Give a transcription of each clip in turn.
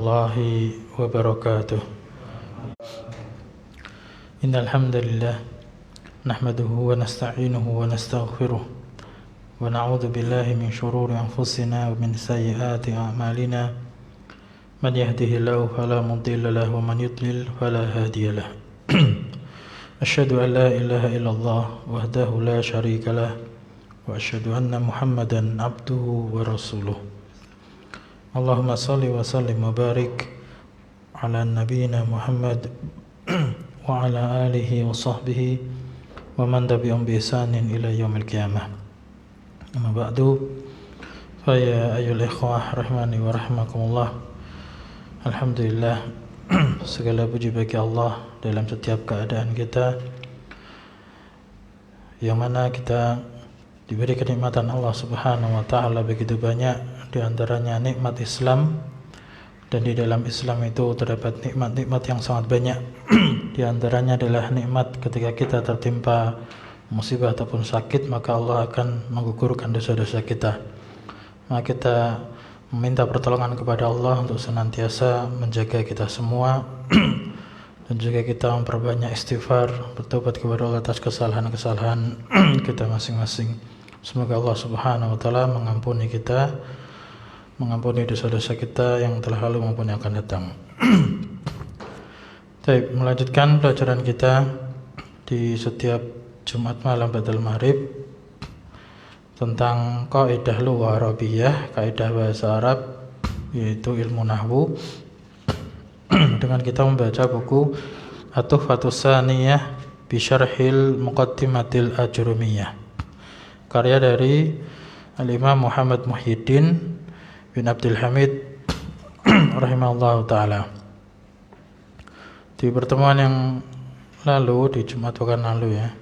warahmatullahi wabarakatuh. Innal hamdalillah nahmaduhu wa nasta'inuhu wa nastaghfiruh wa na'udzu billahi min shururi anfusina wa min sayyiati a'malina. Man yahdihillahu fala mudilla lahu wa man yudlil fala hadiya lahu. Asyhadu an la ilaha illallah wahdahu la syarika lah wa asyhadu anna Muhammadan abduhu wa rasuluh. Allahumma salli wa sallim wa barik ala nabiyyina Muhammad wa ala alihi wa sahbihi wa man tabi'ahum bi ihsanin ila yaumil qiyamah. Amma ba'du, fa ya ayyuhal ikhwah rahimani wa rahimakumullah. Alhamdulillah, segala puji bagi Allah dalam setiap keadaan kita, yang mana kita diberi kenikmatan Allah Subhanahu wa taala begitu banyak, di antaranya nikmat Islam, dan di dalam Islam itu terdapat nikmat-nikmat yang sangat banyak. Di antaranya adalah nikmat ketika kita tertimpa musibah ataupun sakit, maka Allah akan menggugurkan dosa-dosa kita. Maka kita meminta pertolongan kepada Allah untuk senantiasa menjaga kita semua dan juga kita memperbanyak istighfar, bertobat kepada Allah atas kesalahan-kesalahan kita masing-masing. Semoga Allah Subhanahu wa taala mengampuni kita, mengampuni dosa-dosa kita yang telah lalu maupun yang akan datang. Baik, melanjutkan pelajaran kita di setiap Jumat malam ba'dal maghrib tentang kaidah lughah Arabiyah, kaidah bahasa Arab, yaitu ilmu nahwu, dengan kita membaca buku At-Tuhfatus Tsaniyah bi Syarhil Muqaddimatil Ajrumiyah, karya dari Al-Imam Muhammad Muhyiddin bin Abdul Hamid rahimahullahu ta'ala. Di pertemuan yang lalu, di Jumat pekan lalu ya,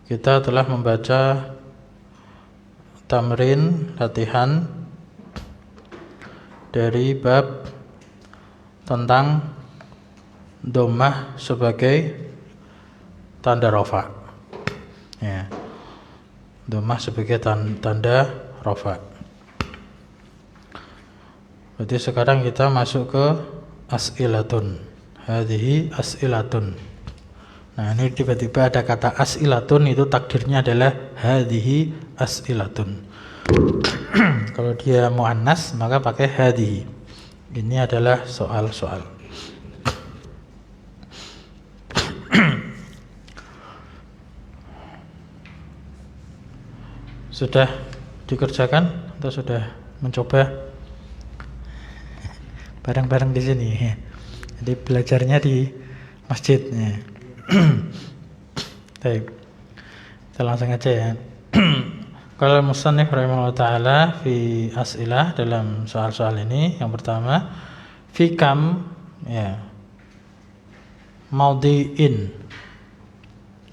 kita telah membaca tamrin, latihan dari bab tentang dhammah sebagai tanda rafa ya, dhammah sebagai tanda rafa. Berarti sekarang kita masuk ke as'ilatun. Hadhihi as'ilatun. Nah, ini tiba-tiba ada kata as'ilatun, itu takdirnya adalah hadhihi as'ilatun. Kalau dia muannas maka pakai hadhihi. Ini adalah soal-soal. Sudah dikerjakan atau sudah mencoba? Bareng-bareng di sini. Jadi belajarnya di masjid. Baik, kita langsung aja ya. Kalau musannif rahimahullah ta'ala fi as'ilah, dalam soal-soal ini, yang pertama fi kam ya maudhi'in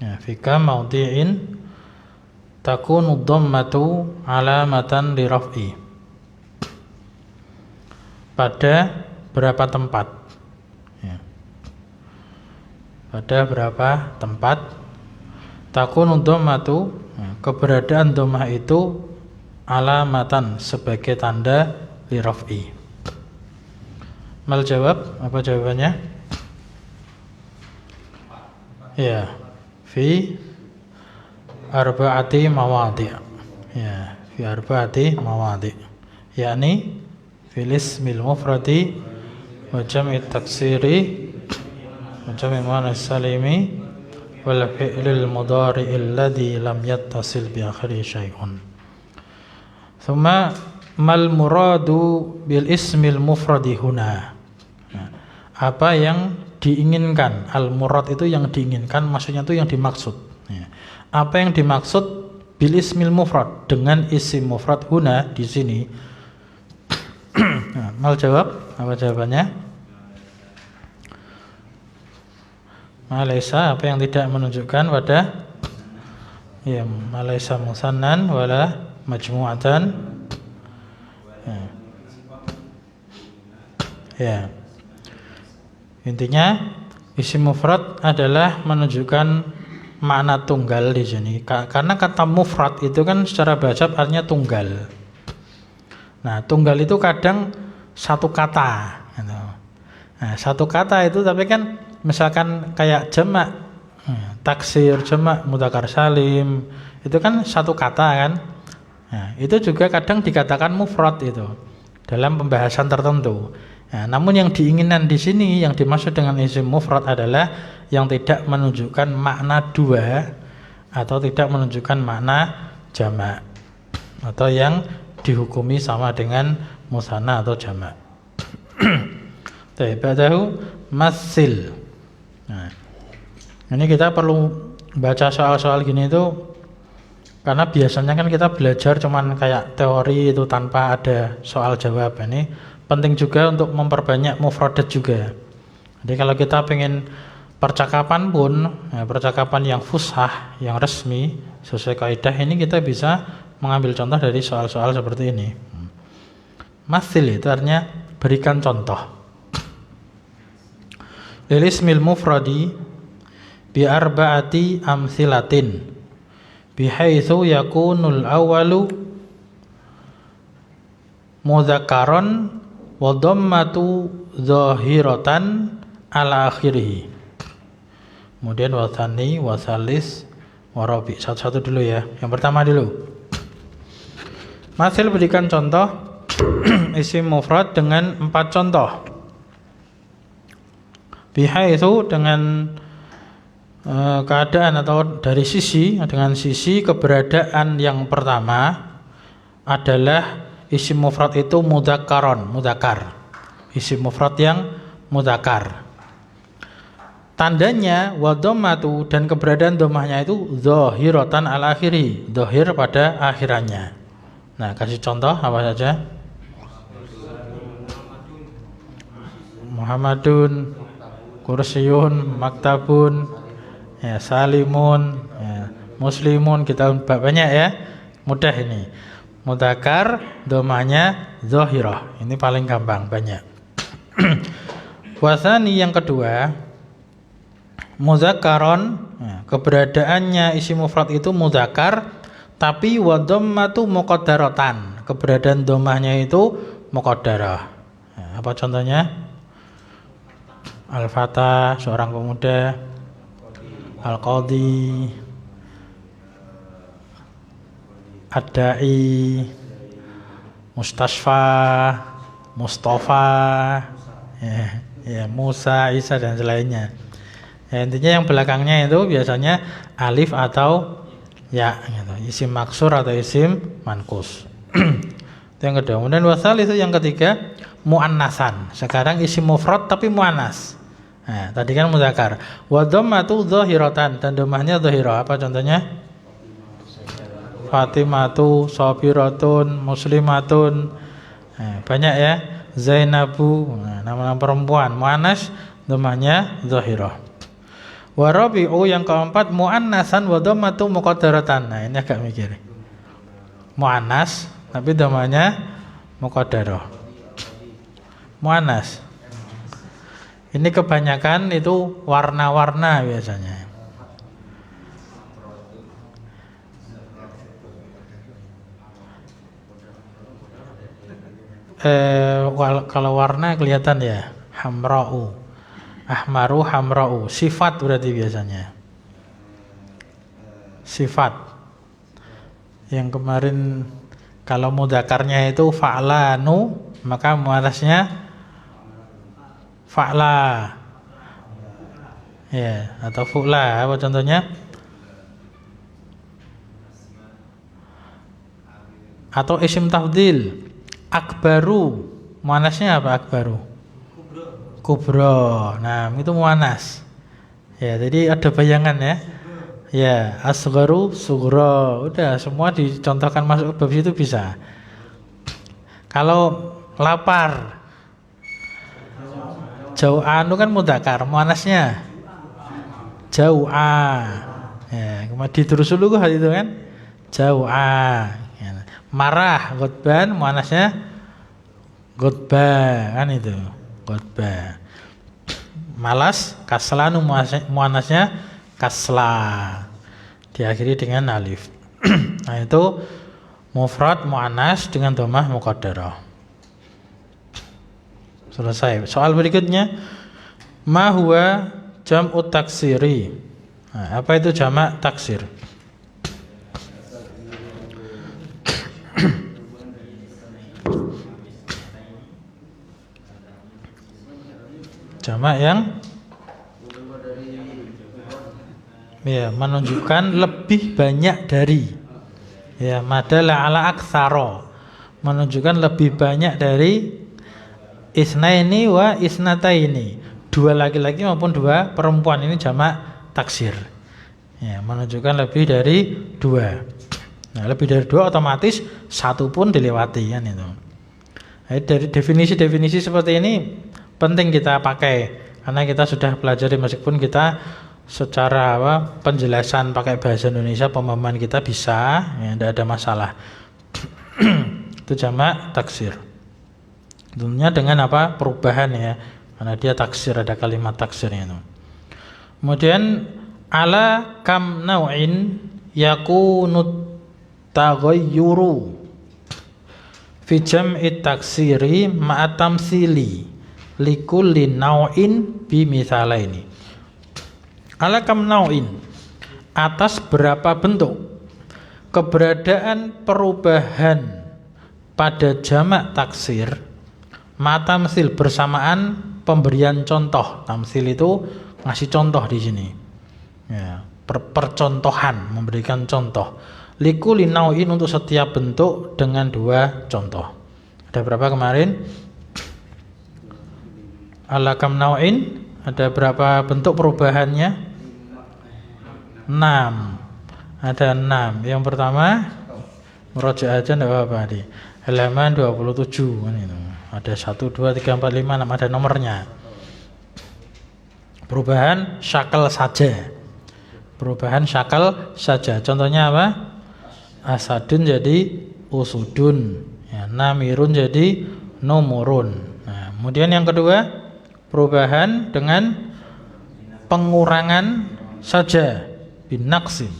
ya, fi kam maudhi'in takunu dhammatu alamatan li raf'i. Pada berapa tempat ya, pada berapa tempat takunu dhammatu, keberadaan dhammah itu alamatan sebagai tanda li raf'i. Mal jawab, apa jawabannya? Ya, fi arba'ati mawadhi'. Ya, fi arba'ati mawadhi'. Yakni fil ismil mufradi wa jam'it taksiri wa jam'il muannas salimi wal fi'lil mudhari' alladhi lam yattasil bi akhiri syai'un. Thumma mal muradu bil ismil mufradi huna. Apa yang diinginkan? Al murad itu yang diinginkan, maksudnya itu yang dimaksud. Apa yang dimaksud bil ismil mufrad, dengan isim mufrad huna di sini? Nah, mal jawab, apa jawabannya? Malaisa, apa yang tidak menunjukkan pada ya, malaisa musannan wala majmu'atan ya. Intinya isim mufrad adalah menunjukkan makna tunggal di sini. Karena kata mufrad itu kan secara bahasa artinya tunggal. Nah, tunggal itu kadang satu kata gitu. Nah, satu kata itu tapi kan misalkan kayak jamak, taksir, jamak, mudzakkar salim, itu kan satu kata kan. Nah, itu juga kadang dikatakan mufrad itu dalam pembahasan tertentu. Nah, namun yang diinginkan di sini yang dimaksud dengan isim mufrad adalah yang tidak menunjukkan makna dua atau tidak menunjukkan makna jamak atau yang dihukumi sama dengan musanna atau jamak. Ba'dahu masil. Nah, ini kita perlu baca soal-soal gini itu karena biasanya kan kita belajar cuman kayak teori itu tanpa ada soal jawab. Ini penting juga untuk memperbanyak mufradat juga. Jadi kalau kita pengen percakapan pun, percakapan yang fushah, yang resmi sesuai kaidah, ini kita bisa mengambil contoh dari soal-soal seperti ini. Masil itu artinya berikan contoh. Lil ismil mufradi bi arba'ati amsilatin bihaitsu yakunul awwalu mudzakkaran wa dhammatu zahiratan ala akhirih. Kemudian wasani, wasalis, warabi. Satu-satu dulu ya. Yang pertama dulu. Masil berikan contoh isim mufrad dengan 4 contoh. Bihaitsu dengan keadaan atau dari sisi, dengan sisi keberadaan yang pertama adalah isim mufrad itu mudzakkar. Isim mufrad yang mudzakkar. Tandanya wa dhammatu dan keberadaan dhammahnya itu zahiratan al akhiri, zahir pada akhirannya. Nah, kasih contoh apa saja? Muhammadun, kursiyun, maktabun, ya, salimun, ya, muslimun, kita banyak ya. Mudah ini. Mudzakkar, dhammahnya zahirah. Ini paling gampang, banyak. Wasani yang kedua, mudzakkaron, ya, keberadaannya isim mufrad itu mudzakkar tapi wa dhammatu muqaddaratan, keberadaan dhammahnya itu muqaddarah. Ya, apa contohnya? Al-Fatah, seorang pemuda. Al-Qadhi, Ad-Da'i, Mustasfa, Mustafa, ya, Musa, Isa dan selainnya. Ya, intinya yang belakangnya itu biasanya alif atau ya gitu, isim maksur atau isim manqus. Itu yang kedua. Kemudian wasal itu yang ketiga, muannasan. Sekarang isim mufrad tapi muannas. Nah, tadi kan mudzakkar. Wa dhammatu zahiratan, dan dhammahnya zahirah. Apa contohnya? Fatimatu, Sabiratun, Muslimatun. Nah, banyak ya. Zainabu, nah, nama perempuan muannas, dhammahnya zahirah. Wa rabi'u yang keempat muannasan wa dhammatu muqaddaratan. Nah, ini agak mikir. Muannas tapi dhammahnya muqaddarah. Muannas. Ini kebanyakan itu warna-warna biasanya. Kalau warna kelihatan ya, hamra'u, ahmaru, hamra'u. Sifat berarti biasanya. Sifat. Yang kemarin kalau mudzakarnya itu fa'lanu, maka muannasnya fa'la. Ya, atau fu'la. Apa contohnya? Atau isim tafdil. Akbaru, muannasnya apa akbaru? Kubro. Nah, itu muannas. Ya, jadi ada bayangan ya. Ya, asgharu, sughra. Udah semua dicontohkan masuk bab situ bisa. Kalau lapar, jau'an itu kan mudzakkar, muannasnya jau'a. Ya, kemudian terus dulu itu kan jau'a. Marah, ghadban, muannasnya ghadba, kan itu ghadba. Malas, kaslanu, muannasnya kasla, diakhiri dengan alif. Nah, itu mufrad muannas dengan dhammah muqaddarah. Selesai. Soal berikutnya, ma huwa jam'u taksiri. Nah, apa itu jamak taksir? Jamak yang ya menunjukkan lebih banyak dari, ya madalla ala aktsara, menunjukkan lebih banyak dari isnaini wa isnataini, dua laki-laki maupun dua perempuan, ini jamak taksir. Ya, menunjukkan lebih dari dua. Nah, lebih dari dua otomatis satu pun dilewati kan itu. Nah, dari definisi-definisi seperti ini penting kita pakai karena kita sudah pelajari, meskipun kita secara penjelasan pakai bahasa Indonesia pemahaman kita bisa, ya tidak ada masalah. Itu jamak taksir. Tentunya dengan perubahan ya, karena dia taksir, ada kalimat taksirnya itu. Kemudian ala kam nau'in yakunu taghayyuru fi jam'i taksiri ma'a tamsili likulli nau'in bi mithalaini. Ala kam nau'in, atas berapa bentuk keberadaan perubahan pada jamak taksir ma'a tamsil, bersamaan pemberian contoh. Tamsil itu ngasih contoh di sini. Ya, percontohan, memberikan contoh. Likulli nau'in, untuk setiap bentuk dengan dua contoh. Ada berapa kemarin? Ala kam nau'in, ada berapa bentuk perubahannya? 6. Ada 6. Yang pertama merujuk aja enggak apa-apa di halaman 27 kan itu. Ada 1 2 3 4 5 6, ada nomornya. Perubahan syakal saja. Perubahan syakal saja. Contohnya apa? Asadun jadi usudun, ya, namirun jadi nomurun. Nah, kemudian yang kedua, perubahan dengan pengurangan saja, binaksin.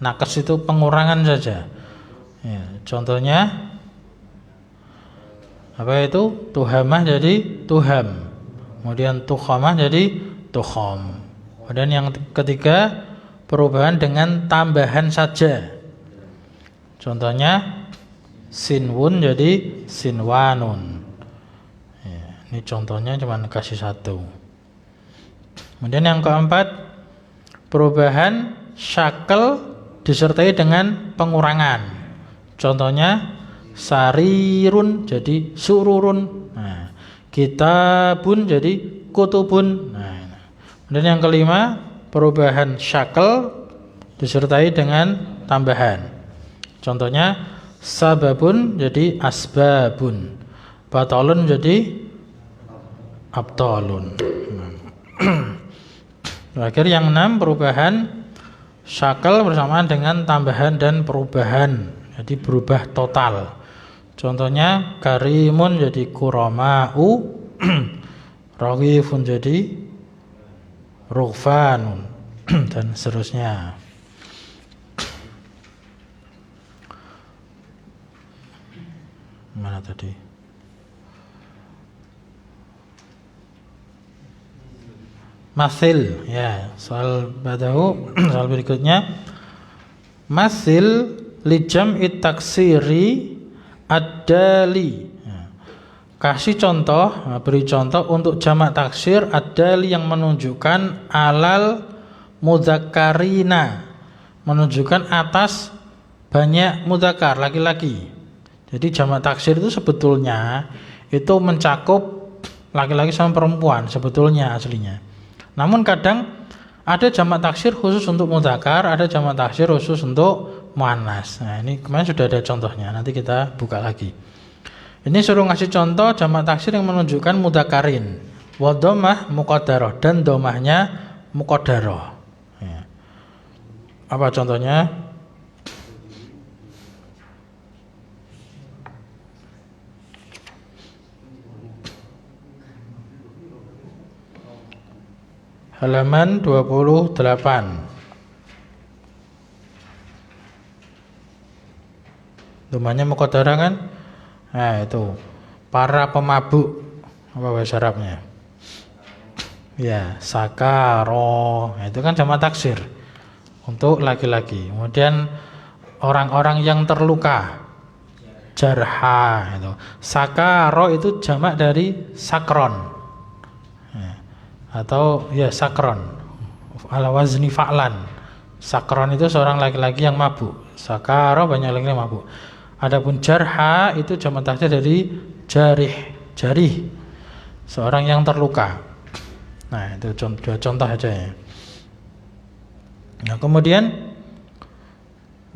Nakes itu pengurangan saja. Ya, contohnya apa itu? Tuhamah jadi tuham. Kemudian tukhamah jadi tukham. Kemudian yang ketiga, perubahan dengan tambahan saja. Contohnya sinwun jadi sinwanun. Ya, ini contohnya cuma kasih satu. Kemudian yang keempat, perubahan syakal disertai dengan pengurangan. Contohnya sarirun jadi sururun. Nah, kitabun jadi kutubun. Nah, kemudian yang kelima, perubahan syakal disertai dengan tambahan. Contohnya sababun jadi asbabun, batalun jadi abtalun. Terakhir yang 6, perubahan syakal bersamaan dengan tambahan dan perubahan, jadi berubah total. Contohnya karimun jadi kurama'u, raghifun jadi rughfanun, dan seterusnya. Mana tadi? Masil, ya, soal badahu. Soal berikutnya, masil li jam'i taksiri ad-dali. Kasih contoh, beri contoh untuk jamak taksir ad-dali yang menunjukkan alal mudzakarina, menunjukkan atas banyak mudzakkar, laki-laki. Jadi jamak taksir itu sebetulnya itu mencakup laki-laki sama perempuan sebetulnya aslinya. Namun kadang ada jamak taksir khusus untuk mudzakkar, ada jamak taksir khusus untuk muannas. Nah, ini kemarin sudah ada contohnya, nanti kita buka lagi. Ini suruh ngasih contoh jamak taksir yang menunjukkan mudzakkarin. Wa dhammah muqaddarah, dan dhammahnya muqaddarah. Ya. Apa contohnya? Halaman 28. Dhammahnya muqaddarah kan? Nah, itu para pemabuk. Apa bahasa Arabnya? Ya, sakaro. Itu kan jamak taksir untuk laki-laki. Kemudian orang-orang yang terluka, jarha itu. Sakaro itu jamak dari sakron. Ya. Atau ya sakron. Ala wazni fa'lan. Sakron itu seorang laki-laki yang mabuk. Sakaro banyak laki-laki mabuk. Adapun jarha itu jamak taksir dari jarih, seorang yang terluka. Nah, itu dua contoh aja ya. Nah, kemudian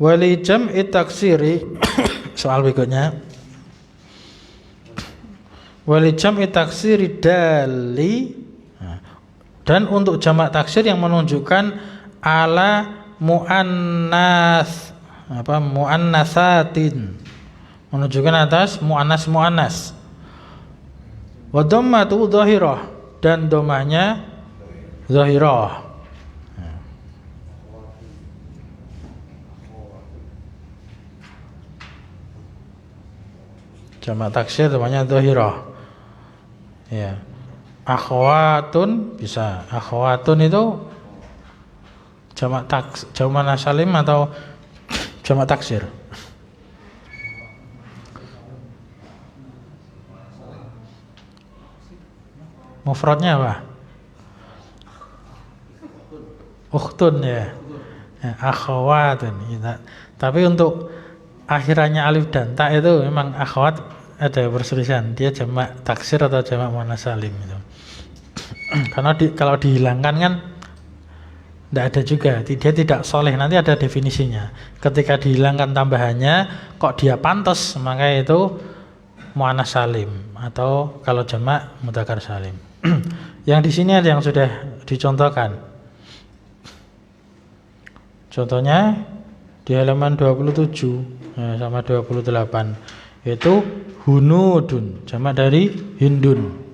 wali jam'i taksiri soal berikutnya. Wali jam'i taksiri dali, dan untuk jamak taksir yang menunjukkan ala muannas muannasatin, menunjukkan atas muannas. Wa dhammatu dhahirah, dan domanya zahirah. Jamak taksir domanya zahirah. Ya. Akhwatun bisa. Akhwatun itu jamak salim atau jamak taksir? Mufradnya apa? Ukhtun ya. Akhwatun. Tapi untuk akhirannya alif dan ta itu memang akhwat ada perselisihan. Dia jamak taksir atau jamak muannas salim itu. Karena kalau dihilangkan kan tidak ada juga, dia tidak soleh, nanti ada definisinya. Ketika dihilangkan tambahannya, kok dia pantas, maka itu muannas salim atau kalau jamak mudzakkar salim. Yang di sini ada yang sudah dicontohkan. Contohnya di halaman 27 sama 28 itu hunudun, jamak dari hindun.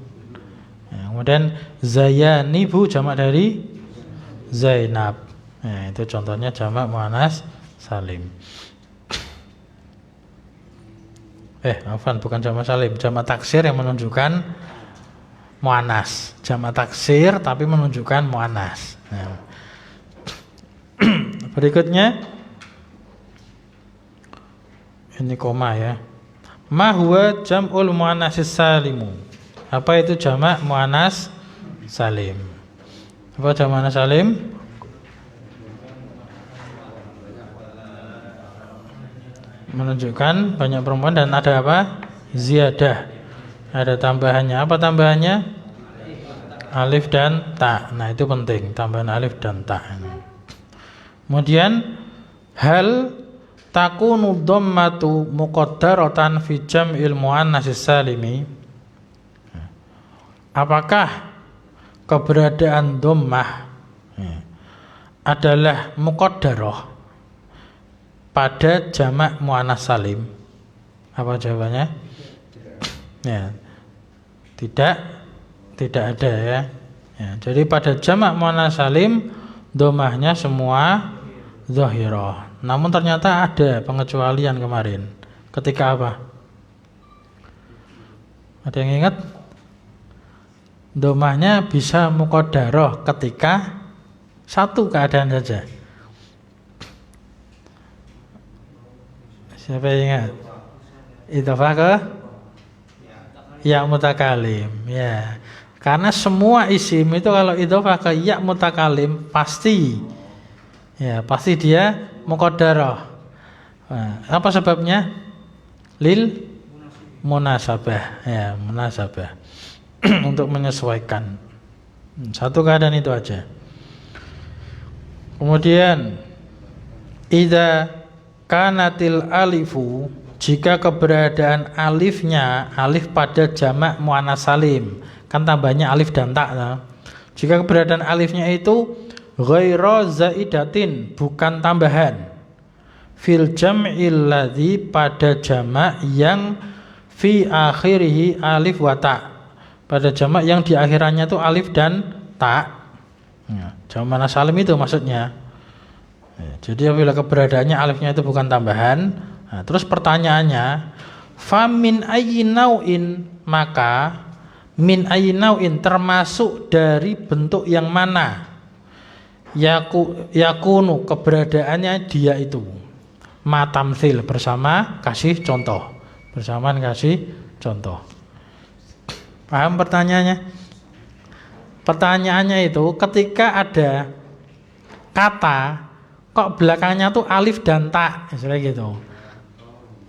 Kemudian zayanibu, jamak dari Zainab. Nah, itu contohnya jamak muannas salim. Bukan jamak salim, jamak taksir yang menunjukkan muannas. Jamak taksir tapi menunjukkan muannas. Nah. Berikutnya ini koma ya. Ma huwa jam'ul muannatsis salimu. Apa itu jamak muannas salim? Apa jamak muannas salim? Menunjukkan banyak perempuan dan ada apa? Ziyadah. Ada tambahannya. Apa tambahannya? Alif dan ta. Nah, itu penting, tambahan alif dan ta. Kemudian hal takunu dhammatu muqaddaratan fi jam'il muannatsis salimi. Apakah keberadaan dhammah adalah muqaddarah pada jamak muannas salim? Apa jawabannya? Ya, tidak ada ya. Jadi pada jamak muannas salim dhammahnya semua zahirah. Namun ternyata ada pengecualian kemarin. Ketika apa? Ada yang ingat? Dhammahnya bisa muqaddarah ketika satu keadaan saja. Siapa yang ingat? Idhofah ke ya mutakalim. Ya. Karena semua isim itu kalau idhofah ke ya mutakalim pasti dia muqaddarah. Nah, apa sebabnya? Lil munasabah. Ya, munasabah. Untuk menyesuaikan. Satu keadaan itu aja. Kemudian idza kanatil alifu, jika keberadaan alifnya, alif pada jamak muannas salim, kan tambahnya alif dan ta. Jika keberadaan alifnya itu ghaira zaidatin, bukan tambahan, fil jam'il ladzi, pada jamak yang fi akhirihi alif wa ta, pada jamak yang di akhirannya itu alif dan ta. Jamak muannas salim itu maksudnya. Jadi apabila keberadaannya alifnya itu bukan tambahan, terus pertanyaannya, famin ayyi nau'in, maka Min ainauin, termasuk dari bentuk yang mana? Yakunu, keberadaannya dia itu. Matamsil, bersama kasih contoh. Bersamaan kasih contoh. Paham pertanyaannya? Pertanyaannya itu ketika ada kata kok belakangnya tuh alif dan ta, misalnya gitu.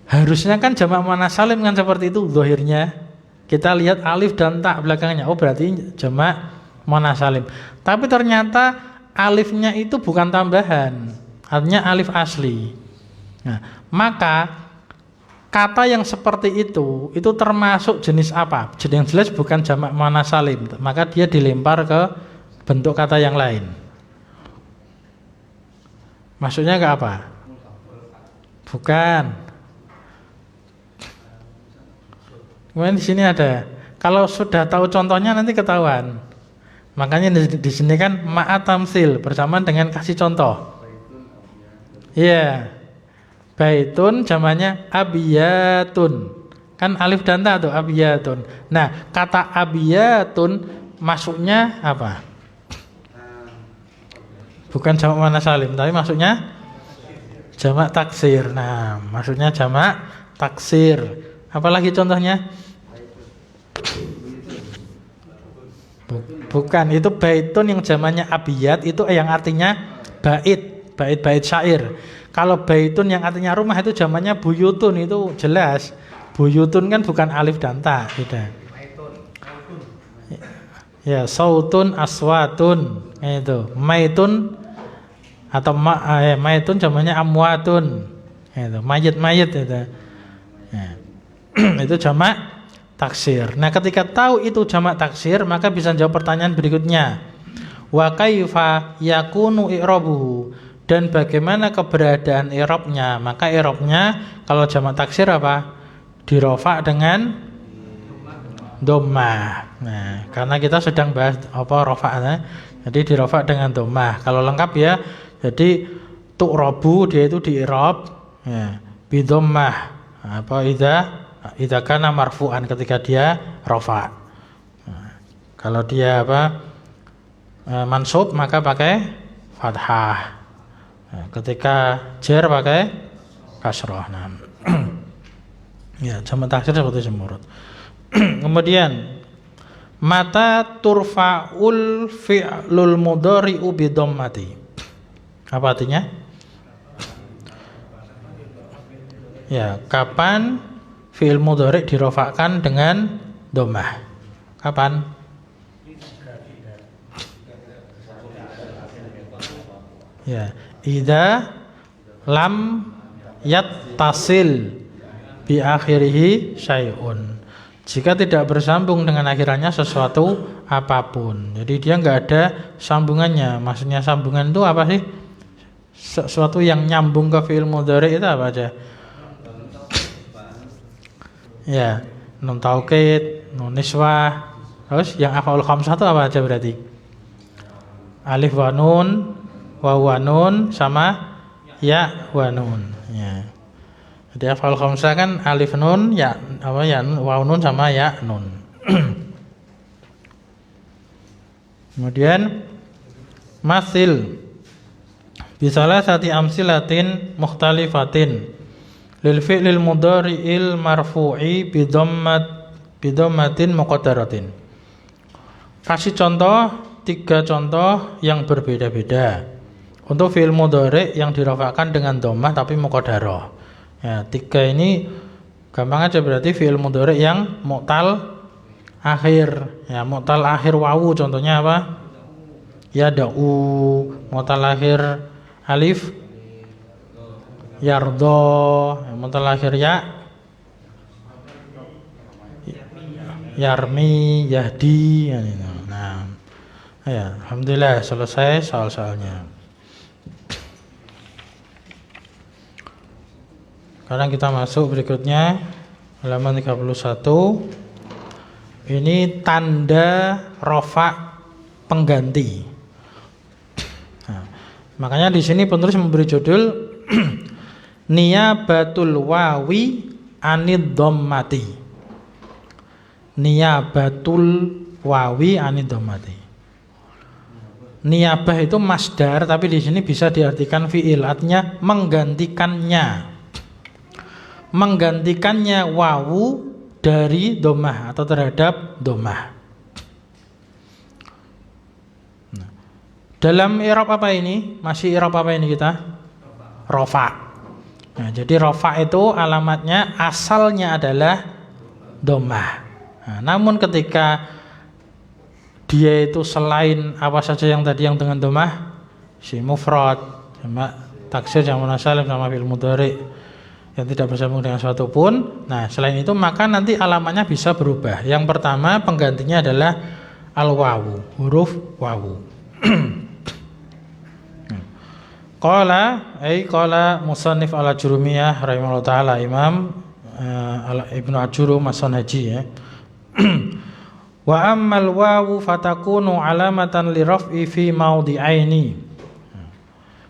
Harusnya kan jamak muannats salim kan seperti itu zahirnya. Kita lihat alif dan ta belakangnya. Oh, berarti jamak muannats salim. Tapi ternyata alifnya itu bukan tambahan. Artinya alif asli. Nah, maka kata yang seperti itu termasuk jenis apa? Jadi yang jelas bukan jamak muannats salim. Maka dia dilempar ke bentuk kata yang lain. Maksudnya ke apa? Bukan. Kemudian di sini ada. Kalau sudah tahu contohnya nanti ketahuan. Makanya di sini kan ma'atamsil bersamaan dengan kasih contoh. Iya. Baitun jamannya abiyatun. Kan alif dan ta tuh abiyatun. Nah, kata abiyatun masuknya apa? Bukan jamak muannats salim, tapi maksudnya jamak taksir. Nah, maksudnya jamak taksir. Apalagi contohnya? Bukan, itu baitun yang zamannya abiyat itu yang artinya bait syair. Kalau baitun yang artinya rumah itu zamannya buyutun, itu jelas. Buyutun kan bukan alif dan ta, beda. Ya, sautun aswatun itu. Maitun atau maitun zamannya amwatun. Itu mayit itu. Ya. Itu jamak taksir. Nah, ketika tahu itu jamak taksir, maka bisa jawab pertanyaan berikutnya. Wa kaifa yakunu i'rabuhu? Dan bagaimana keberadaan i'rabnya? Maka i'rabnya kalau jamak taksir apa? Dirofa dengan dhammah. Nah, karena kita sedang bahas apa rafa'nya, jadi dirofa dengan dhammah. Kalau lengkap ya, jadi tu'rabu dia itu di i'rab ya, bi dhammah. Apa idza kana marfu'an ketika dia rafa. Nah, kalau dia apa? Mansub maka pakai fathah. Nah, ketika jar pakai kasrah. Nah. Ya, jamak taksir seperti semurut. Kemudian mata turfa'ul fi'lul mudhari'u bi dhammati. Apa artinya? Ya, kapan fi'il mudhari' dirofakkan dengan dhammah? Kapan? Ya, idza lam yattasil bi akhirihi syai'un. Jika tidak bersambung dengan akhirannya sesuatu apapun. Jadi dia enggak ada sambungannya. Maksudnya sambungan itu apa sih? Sesuatu yang nyambung ke fi'il mudhari' itu apa aja? Ya, nun taukid, nun niswah. Terus yang af'al khamsah itu apa aja berarti? Alif wa nun, waw wa nun sama ya wa nun. Ya. Jadi af'al khamsah kan alif nun, ya apa ya waw nun sama ya nun. Kemudian masil bisalah sati amsilatin mukhtalifatin lil fi'lil mudhari'il marfu'i bi dhammatin muqaddaratin. Kasih contoh 3 contoh yang berbeda-beda untuk fi'il mudhari' yang dirafa'kan dengan dhammah tapi muqaddarah. Ya, 3 ini gampang aja, berarti fi'il mudhari' yang mu'tal akhir. Ya, mu'tal akhir wawu contohnya apa? Ya da'u, mu'tal akhir alif yardo, mu'tal akhir ya yarmi, yahdi. Nah, ya, alhamdulillah selesai soal-soalnya. Sekarang kita masuk berikutnya halaman 31. Ini tanda rofa pengganti. Nah, makanya di sini penulis memberi judul niyabatul wawi anid dhammati. niyabatul wawi anid dhammati. Niyabah itu masdar, tapi di sini bisa diartikan fiil, artinya menggantikannya. Menggantikannya wawu dari dhammah atau terhadap dhammah. Nah, dalam i'rab apa ini? Masih i'rab apa ini kita? Rafa. Nah, jadi rafa itu alamatnya asalnya adalah dhammah. Nah, namun ketika dia itu selain apa saja yang tadi yang dengan dhammah, si mufrad, sama taksir, sama munasalim, sama fi'il mudhari yang tidak bersambung dengan suatu pun. Nah, selain itu maka nanti alamatnya bisa berubah. Yang pertama penggantinya adalah al-wawu, huruf wawu. Qala musannif al-Ajurumiyah rahimahullah taala, Imam Ibnu Ajurum Masan Haji ya. Wa ammal wawu fatakunu alamatan li raf'i fi mawdi'aini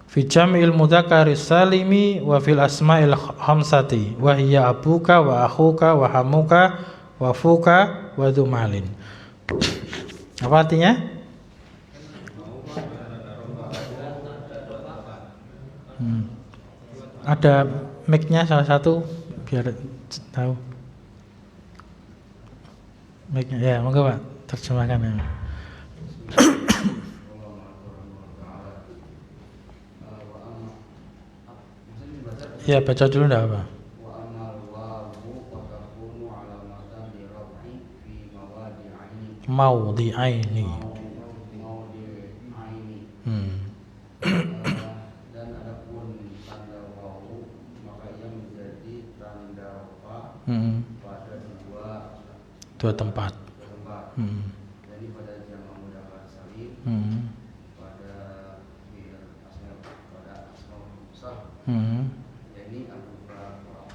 fi jam'il mudzakkari salimi wa fil asma'il khamsati wa hiya abuka wa akhuka wa hamuka wa fuka wa dzumalin. Apa artinya? Ada mic-nya salah satu biar tahu. Mic-nya ya, monggo Pak, terjemahkan ya. Ya, baca dulu enggak apa. Mawdi'aini. Dan adapun tanda wawu maka ia menjadi tanda rafa pada dua tempat. Jadi pada jamak mudzakkar salim, pada asma musanna, jadi abuka, abuka,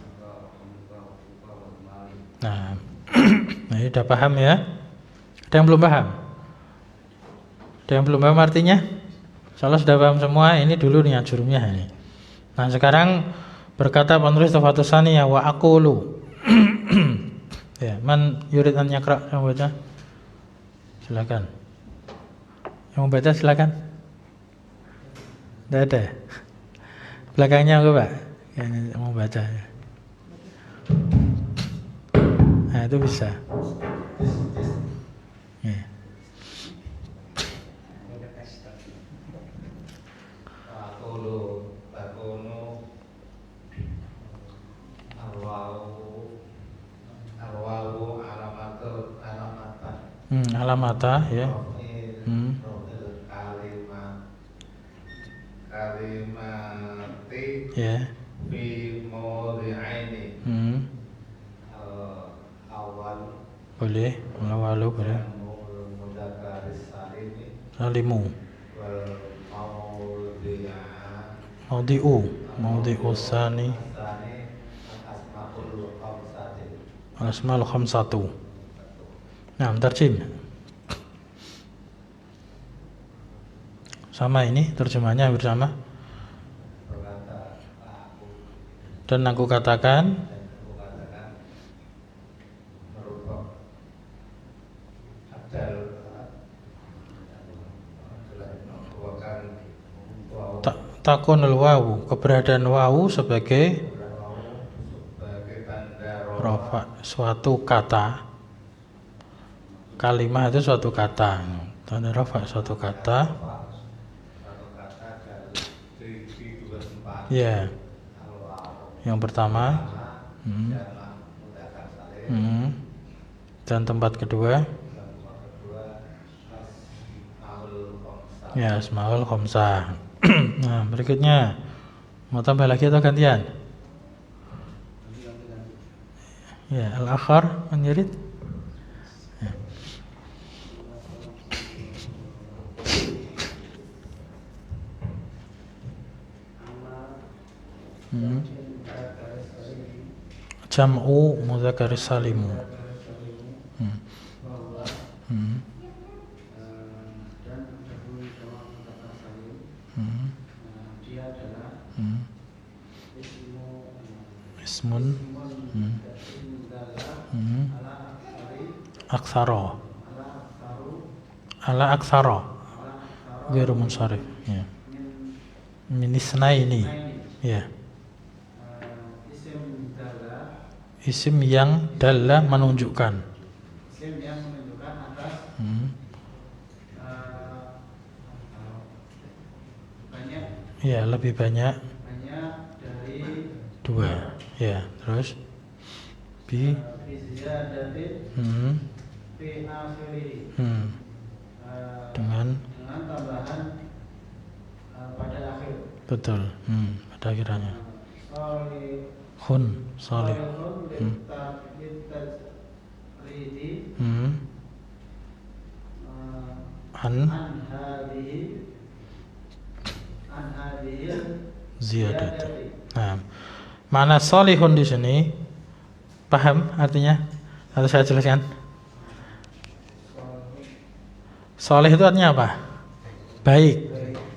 abuka, abuka, wal. Nah, ini udah paham ya? Ada yang belum paham? Ada yang belum paham artinya? Kalau sudah paham semua, ini dulu nih ajurumnya ini. Nah, sekarang berkata penulis Tuhfatus Saniyah wa aqulu. Ya, man yurid an yakra, yang baca. Silakan. Yang mau baca silakan. Tidak ada. Belakangnya enggak, Pak? Yang mau baca. Nah, itu bisa. Ya. Alamata ya. Kalimati ya. Fi mawdi'aini. Awal boleh, awal boleh. Salimu. Mawdi'u sani. Asmaul khamsatu. Nah, tarjim. Sama ini terjemahnya bersama. Dan aku katakan takunul wawu, keberadaan wawu sebagai rafa suatu kata. Kalimah itu suatu kata. Tanda rafa suatu kata. Ya. Yang pertama. Dan tempat kedua. Ya, asmaul khamsah. Nah, berikutnya mau tambah lagi atau gantian? Ya, al-akhar menjerit. Ya. Jam'u mudzakkar salimu. Dia adalah ismun Aksara. Ala aksara. Ghairu munsharif. Ya. Min isnaini. Ya. Isim yang dalla menunjukkan. Isim yang menunjukkan atas banyak. Ya, lebih banyak. Banyak dari 2. Ya, terus bi ziyadatin fi akhirih. Dengan tambahan pada akhir. betul. Pada akhirannya. Salih. An ziyadat. Nah, mana salihun di sini? Paham artinya? Atau saya jelaskan? Salih itu artinya apa? Baik.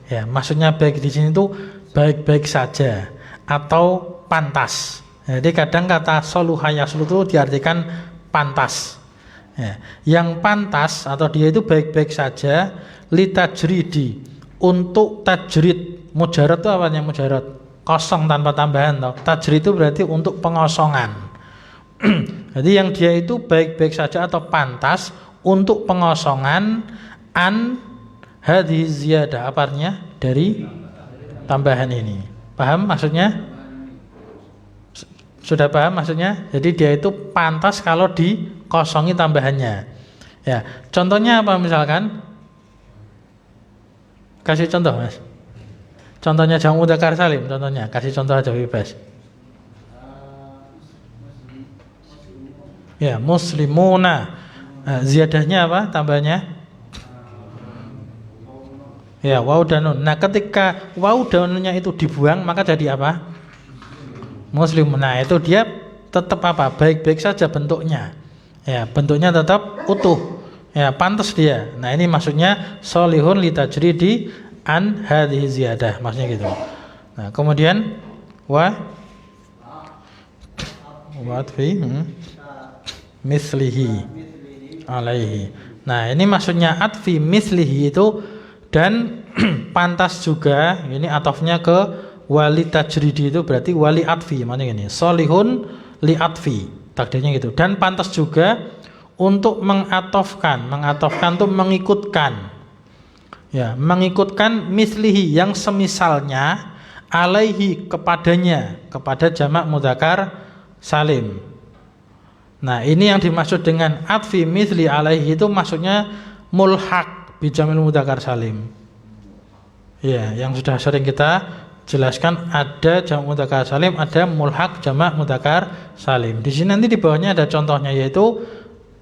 Ya, maksudnya baik di sini itu baik-baik saja atau pantas. Jadi kadang kata soluha yaslu itu diartikan pantas. Ya, yang pantas atau dia itu baik-baik saja litajridi, untuk tajrid. Mujarad itu apanya mujarad? Kosong tanpa tambahan toh. Tajrid itu berarti untuk pengosongan. Jadi yang dia itu baik-baik saja atau pantas untuk pengosongan an hadhihi ziyadah, apa artinya? Dari tambahan ini. Paham maksudnya? Sudah paham maksudnya? Jadi dia itu pantas kalau dikosongi tambahannya. Ya, contohnya apa misalkan? Kasih contoh, Mas. Contohnya jamu mudzakkar salim, contohnya. Kasih contoh aja bebas. Ya, muslimuna. Nah, ziyadahnya apa? Tambahnya? Ya, waw dan nun. Nah, ketika waw dan nunnya itu dibuang, maka jadi apa? Muslim. Nah, itu dia tetap apa? Baik-baik saja bentuknya. Ya, bentuknya tetap utuh. Ya, pantas dia. Nah, ini maksudnya solihun litajridi an hadhihi ziyadah. Maksudnya gitu. Nah, kemudian wa fi mislihi alaihi. Nah, ini maksudnya atfi mislihi itu dan pantas juga. Ini atofnya ke wali tajridi, itu berarti wali atfi, maknanya gini, solihun li atfi, takdirnya gitu. Dan pantas juga untuk mengatofkan tuh mengikutkan, ya, mengikutkan mislihi yang semisalnya alaihi kepadanya, kepada jamak mudzakkar salim. Nah, ini yang dimaksud dengan atfi misli alaihi itu maksudnya mulhaq bi jamil mudzakkar salim. Ya, yang sudah sering kita jelaskan, ada jamak mudzakkar salim, ada mulhaq jamak mudzakkar salim. Di sini nanti di bawahnya ada contohnya, yaitu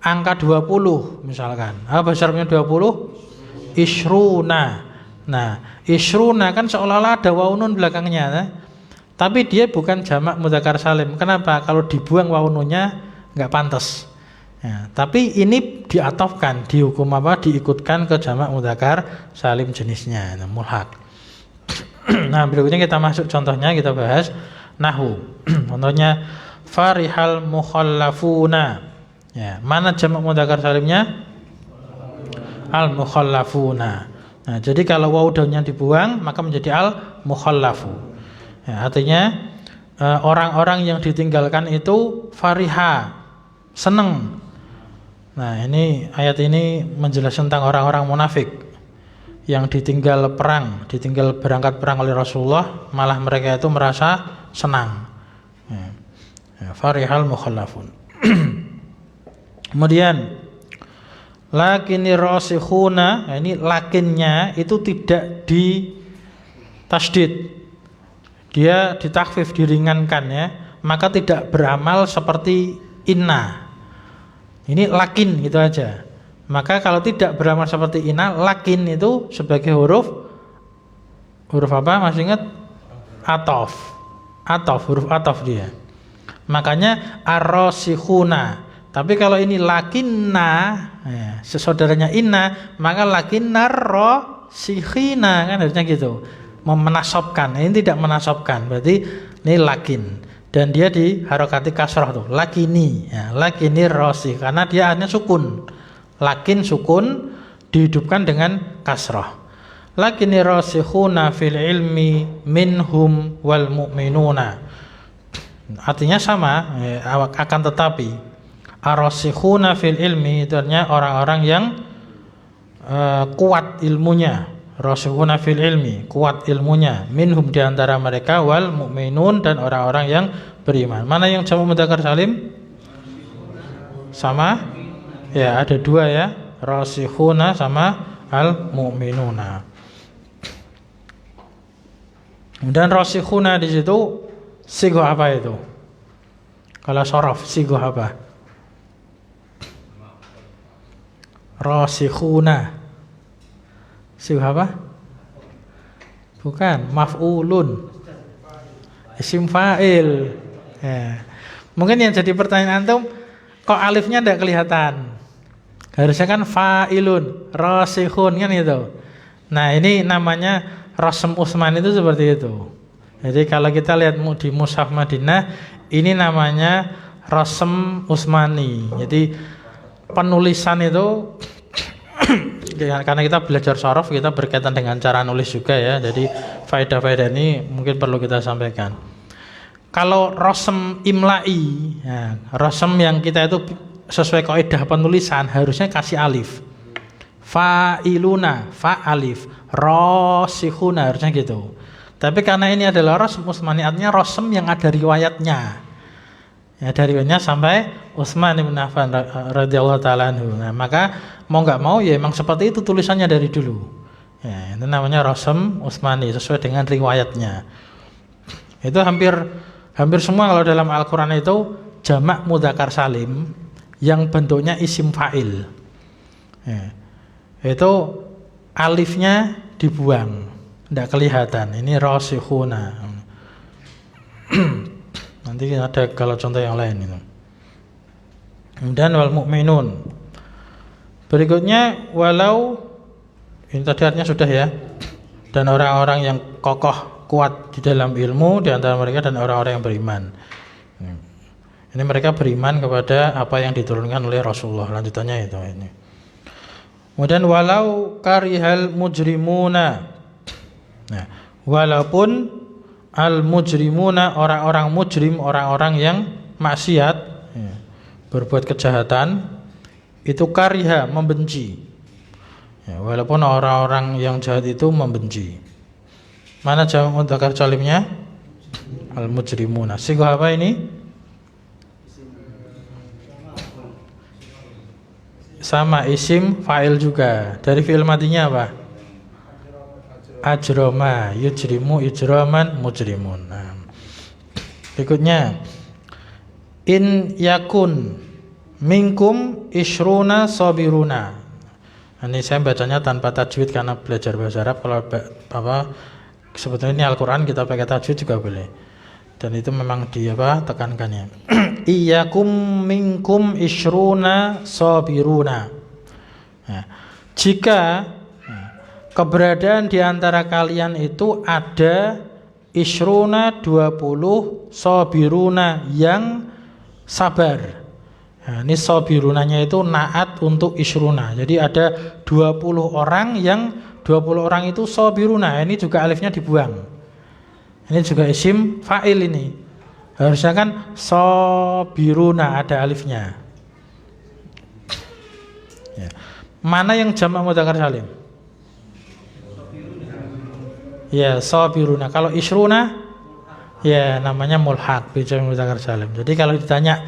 angka 20 misalkan. Apa bahasa Arabnya 20? Ishruna. Nah, ishruna kan seolah-olah ada waw nun belakangnya, nah. Tapi dia bukan jamak mudzakkar salim. Kenapa? Kalau dibuang waw nunnya enggak pantas. Ya, tapi ini diatofkan, dihukum apa? Diikutkan ke jamak mudzakkar salim jenisnya, nah, mulhaq. Nah, berikutnya kita masuk contohnya, kita bahas nahwu. Contohnya farihal mukhallafuna. Ya, mana jamak mudzakkar salimnya? Al mukhallafuna. Nah, jadi kalau waw daunnya dibuang maka menjadi al mukhallafu. Ya, artinya orang-orang yang ditinggalkan itu fariha, senang. Nah, ini ayat ini menjelaskan tentang orang-orang munafik yang ditinggal perang, ditinggal berangkat perang oleh Rasulullah, malah mereka itu merasa senang. Ya, farihal mukhallafun. Kemudian lakinir rasikhuna, ini lakinnya itu tidak di tasdid, dia ditakfif, diringankan, ya, maka tidak beramal seperti inna. Ini lakin gitu aja. Maka kalau tidak beramal seperti inna, lakin itu sebagai huruf apa? Masih ingat? Atof, huruf atof dia. Makanya ar-rasikhuna. Tapi kalau ini lakinna, ya, saudaranya inna, maka lakinnar rasikhina, kan harusnya gitu. Menasobkan. Ini tidak menasobkan, berarti ini lakin. dan dia diharokati kasrah tuh, lakini. Ya, lakini rosi, karena dia hanya sukun. Lakin sukun dihidupkan dengan kasrah. Lakini rasikhuna fil ilmi minhum wal mu'minuna. Artinya sama, akan tetapi arasikhuna fil ilmi itu artinya orang-orang yang kuat ilmunya. Rasikhuna fil ilmi, kuat ilmunya, minhum diantara mereka, wal mu'minun dan orang-orang yang beriman. Mana yang jamak mudzakkar salim? Sama? Ya, ada dua ya, rasikhuna sama al mu'minuna. Dan rasikhuna di situ sigoh apa itu? Kalau shorof sigoh apa? Rasikhuna sigoh apa? Bukan, maf'ulun, isim fa'il. Ya. Mungkin yang jadi pertanyaan antum, kok alifnya tidak kelihatan? Harusnya kan fa'ilun, rasikhun kan itu. Nah ini namanya Rasm Utsmani itu seperti itu. Jadi kalau kita lihat di Mushaf Madinah, ini namanya Rasm Utsmani. Jadi penulisan itu karena kita belajar shorof, kita berkaitan dengan cara nulis juga ya. Jadi faedah-faedah ini mungkin perlu kita sampaikan. Kalau rasm imla'i, ya, rasm yang kita itu sesuai kaidah penulisan harusnya kasih alif. Fa'iluna, fa alif, rasikhuna harusnya gitu. Tapi karena ini adalah rasm Utsmani, artinya rasm yang ada riwayatnya. Ya, dari riwayatnya sampai Utsman bin Affan radhiyallahu taala anhu. Nah, maka mau nggak mau ya emang seperti itu tulisannya dari dulu. Ya, itu namanya rasm Utsmani sesuai dengan riwayatnya. Itu hampir semua kalau dalam Al-Qur'an itu jamak mudzakkar salim yang bentuknya isim fa'il. Ya, itu alifnya dibuang, tidak kelihatan. Ini rasikhuna. Nanti ada kalau contoh yang lain itu. Kemudian wal mu'minun. Berikutnya walau, ini tadi artinya sudah ya. Dan orang-orang yang kokoh kuat di dalam ilmu di antara mereka dan orang-orang yang beriman. Ini mereka beriman kepada apa yang diturunkan oleh Rasulullah. Lanjutannya itu ini. Kemudian walau karihal mujrimuna. Nah, walaupun al-mujrimuna, orang-orang mujrim, orang-orang yang maksiat, ya, berbuat kejahatan, itu kariha, membenci. Ya, walaupun orang-orang yang jahat itu membenci. Mana jamak mudzakkar salimnya? Al-mujrimuna. Sighah apa ini? Sama, isim fa'il juga. Dari fi'il madinya apa? Ajroma, yujrimu, ijraman, mujrimun. Nah, berikutnya in yakun minkum ishruna sabiruna. Ini saya bacanya tanpa tajwid karena belajar bahasa Arab. Kalau sebetulnya ini Al-Quran kita pakai tajwid juga boleh. Dan itu memang tekankannya. Iyakum minkum ishruna sabiruna. Nah, jika keberadaan di antara kalian itu ada ishruna 20 sabiruna yang sabar. Nah, ini sabirunanya itu naat untuk ishruna. Jadi ada 20 orang yang 20 orang itu sabiruna. Ini juga alifnya dibuang. Ini juga isim fa'il ini. Harusnya kan sabiruna ada alifnya. Ya. Mana yang jamak mudzakkar salim? Ya, sabiruna. Kalau ishruna ya namanya mulhaq bi jamak mudzakkar salim. Jadi kalau ditanya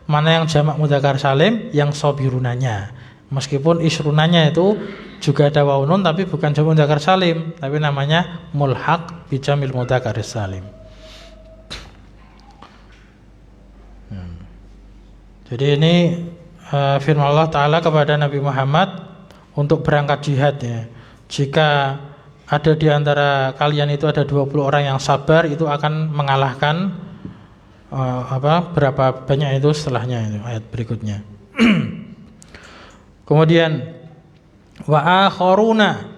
mana yang jamak mudzakkar salim, yang sabirunanya. Meskipun ishrunanya itu juga ada waunun tapi bukan jamak mudzakkar salim, tapi namanya mulhaq bi jamil mudzakkar salim. Jadi ini firman Allah Ta'ala kepada Nabi Muhammad untuk berangkat jihad ya. Jika ada di antara kalian itu ada 20 orang yang sabar, itu akan mengalahkan berapa banyak itu setelahnya itu ayat berikutnya. Kemudian wa akharuna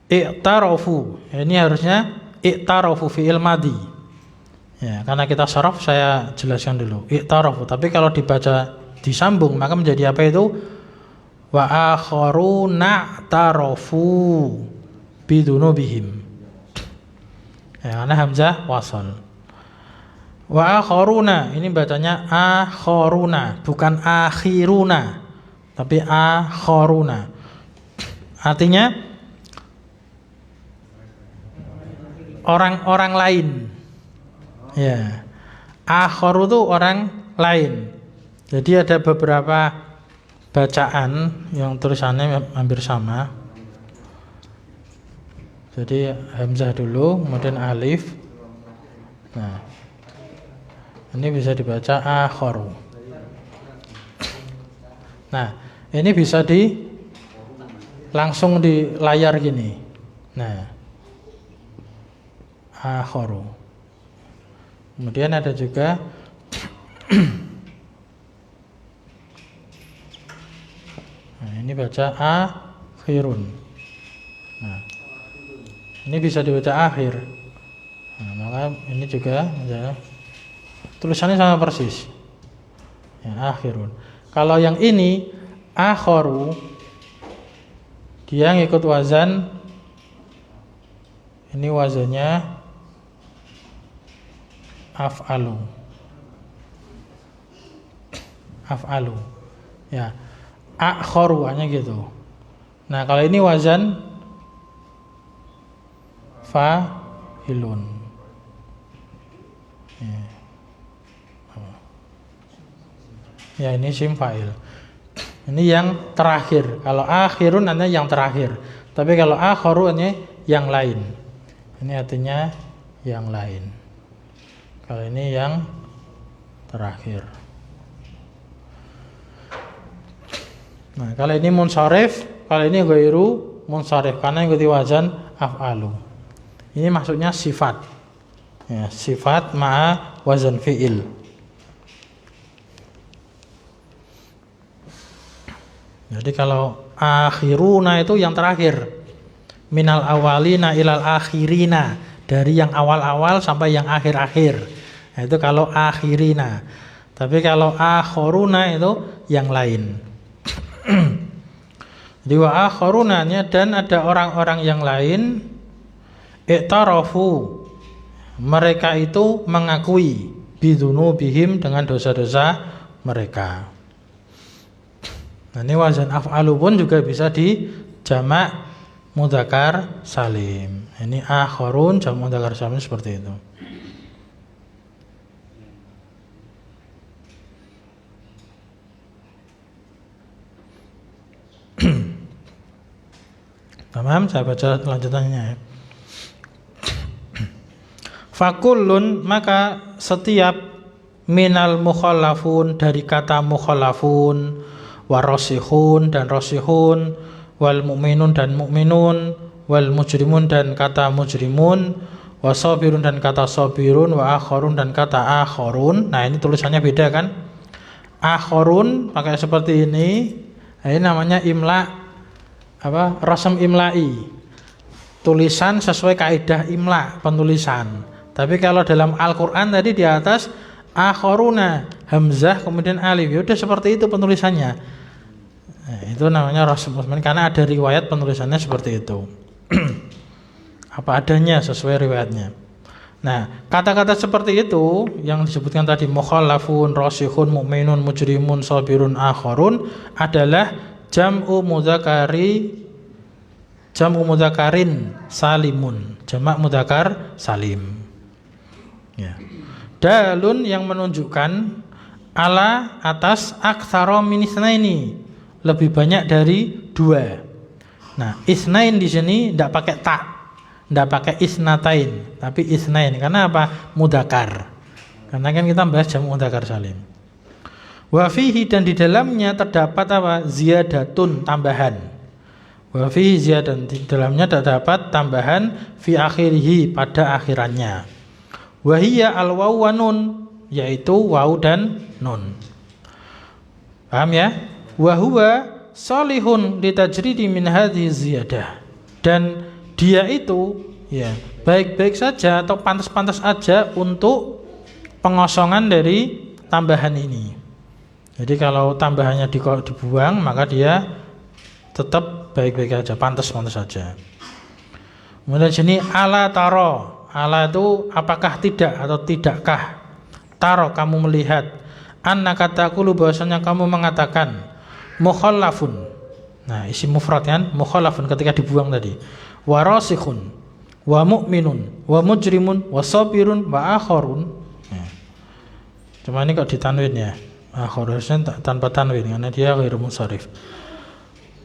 i'tarafu. Ini harusnya i'tarafu fi'il madhi. Ya, karena kita sharaf saya jelaskan dulu. Iqtarafu, tapi kalau dibaca disambung maka menjadi apa itu? Wa akharuna tarafu bidunubihim. Ya, karena hamzah wasal. Wa akharuna, ini bacanya akharuna, bukan akhiruna, tapi akharuna. Artinya orang-orang lain. Ya, akharu itu orang lain. Jadi ada beberapa bacaan yang tulisannya hampir sama. Jadi hamzah dulu, kemudian alif. Nah, ini bisa dibaca akharu. Nah, ini bisa langsung di layar gini. Nah, akharu. Kemudian ada juga nah, ini baca akhirun. Nah, ini bisa dibaca akhir. Nah, maka ini juga ya, tulisannya sama persis. Ya, akhirun. Kalau yang ini akharu, dia ngikut wazan. Ini wazannya af'alu. Af'alu. Ya. Akharu hanya gitu. Nah, kalau ini wazan fa'ilun. Ya. Ya, ini sim fa'il. Ini yang terakhir. Kalau akhirun artinya yang terakhir. Tapi kalau akharu artinya yang lain. Ini artinya yang lain. Kalau ini yang terakhir. Nah, kalau ini munsharif, kalau ini ghairu munsharif karena ikuti wazan af'alu. Ini maksudnya sifat. Ya, sifat ma'a wazan fi'il. Jadi kalau akhiruna itu yang terakhir. Minal awalina ilal akhirina, dari yang awal-awal sampai yang akhir-akhir. Nah, itu kalau akhirina. Tapi kalau akharuna itu yang lain. Jadi wa akharunanya, dan ada orang-orang yang lain iqtarafu, mereka itu mengakui bidunubihim, dengan dosa-dosa mereka. Nah, ini wazan af'alu pun juga bisa di jamak mudzakkar salim. Ini akharun jamak mudzakkar salim seperti itu. Paham? Saya baca lanjutannya ya. Fakullun, maka setiap minal mukhallafun, dari kata mukhallafun, warosihun dan rosihun, wal mu'minun dan mu'minun, wal mujrimun dan kata mujrimun, wasabirun dan kata sabirun, wa akharun dan kata akharun. Nah, ini tulisannya beda kan? Akharun pakai seperti ini. Nah, ini namanya imla rasam imla'i, tulisan sesuai kaidah imla penulisan. Tapi kalau dalam Al-Quran tadi di atas akharuna, hamzah kemudian alif, ya udah seperti itu penulisannya. Nah, itu namanya rasam usman karena ada riwayat penulisannya seperti itu. Apa adanya sesuai riwayatnya. Nah, kata-kata seperti itu yang disebutkan tadi mukhallafun, rasikhun, mu'minun, mujrimun, sabirun, akharun adalah jam'u mudzakarin salimun, jamak mudzakkar salim. Ya. Dalun yang menunjukkan ala atas aktsara min isnaini, lebih banyak dari dua. Nah, isnain di sini tidak pakai ta, tidak pakai isnatain, tapi isnain. Karena apa? Mudzakkar. Karena kan kita bahas jamak mudzakkar salim. Wa fihi, dan di dalamnya terdapat apa? Ziyadatun, tambahan. Wa fihi ziyadatun, di dalamnya terdapat tambahan fi akhirihi, pada akhirannya. Wa hiya al-waw wa nun, yaitu waw dan nun. Paham ya? Wa huwa salihun litajridi min hadhihi ziyadah, dan dia itu ya baik-baik saja atau pantas-pantas aja untuk pengosongan dari tambahan ini. Jadi kalau tambahannya dibuang, maka dia tetap baik-baik saja, pantas-pantas saja. Kemudian sini ala taro. Ala itu apakah tidak atau tidakkah? Taro, kamu melihat. Anna katakulu, bahwasanya kamu mengatakan mukhallafun. Nah, isim mufrad kan, mukhallafun ketika dibuang tadi. Wa rasikhun, wa mu'minun, wa mujrimun, wa sabirun, wa akharun. Nah, cuma ini kok ditanwin ya. Harusnya tanpa tanwin karena dia ghairu munsharif.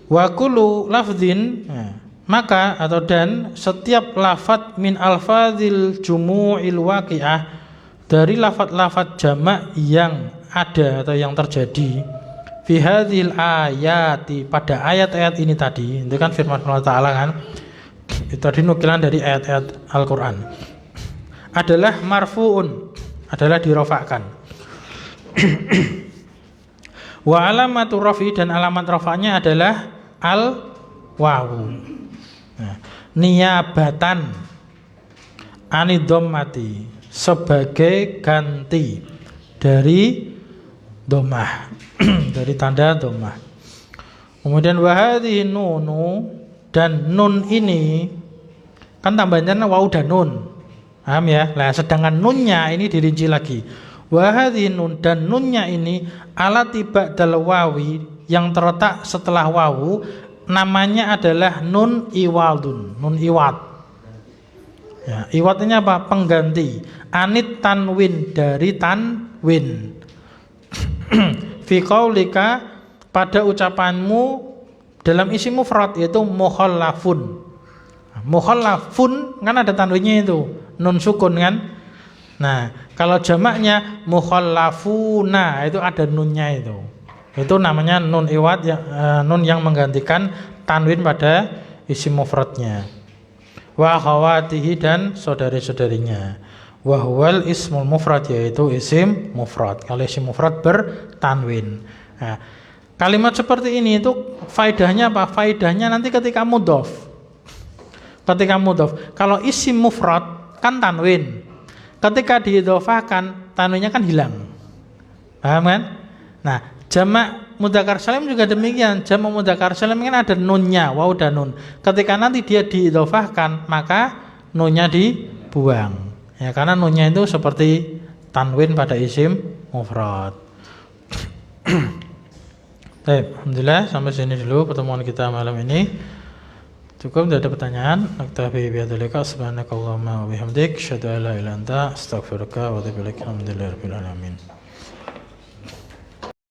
Wa kullu lafdzin, maka atau dan setiap lafadz min alfadzil jumu'il waqi'ah, dari lafadz-lafadz jamak yang ada atau yang terjadi fi hadzil ayati, pada ayat-ayat ini tadi. Itu kan firman Allah Ta'ala kan, itu tadi nukilan dari ayat-ayat Al-Quran, adalah marfu'un, adalah dirofakkan. Wa alamatu rafi, dan alamat rafa'nya adalah al wawu, niyabatan anidommati, sebagai ganti dari domah, dari tanda domah. Kemudian wahadhi nunu, dan nun ini kan tambahnya wawu dan nun, paham ya? Nah, sedangkan nunnya ini dirinci lagi. Wahadhi nun, dan nunnya ini alati ba'dal wawi, yang terletak setelah wawu, namanya adalah nun iwadun, nun iwad. Ya, iwad ini apa? Pengganti. Anit tanwin, dari tanwin. Fi qaulika, pada ucapanmu dalam isi mufrad, yaitu mukhallafun. Mukhallafun kan ada tanwinnya itu, nun sukun kan. Nah, kalau jamaknya mukhallafuna, itu ada nunnya itu. Itu namanya nun iwad, nun yang menggantikan tanwin pada isim mufradnya. Wa akhawatihi, dan saudari-saudarinya. Wa huwal ismul mufrad, yaitu isim mufrad. Kalau isim mufrad bertanwin. Nah, kalimat seperti ini itu faedahnya apa? Faedahnya nanti ketika mudhof. Ketika mudhof, kalau isim mufrad kan tanwin. Ketika diidhofahkan, tanwinnya kan hilang. Paham kan? Nah, jamak mudzakkar salim juga demikian. Jamak mudzakkar salim kan ada nunnya, wawu dan nun. Ketika nanti dia diidhofahkan, maka nunnya dibuang. Ya, karena nunnya itu seperti tanwin pada isim mufrad. Baik, alhamdulillah sampai sini dulu pertemuan kita malam ini. Cukup, tidak ada pertanyaan. Naktafi bihadzalika, subhanakallahumma wa bihamdik, asyhadu an la ilaha illa anta, astaghfiruka wa atubu ilaik. Alhamdulillahirabbil alamin.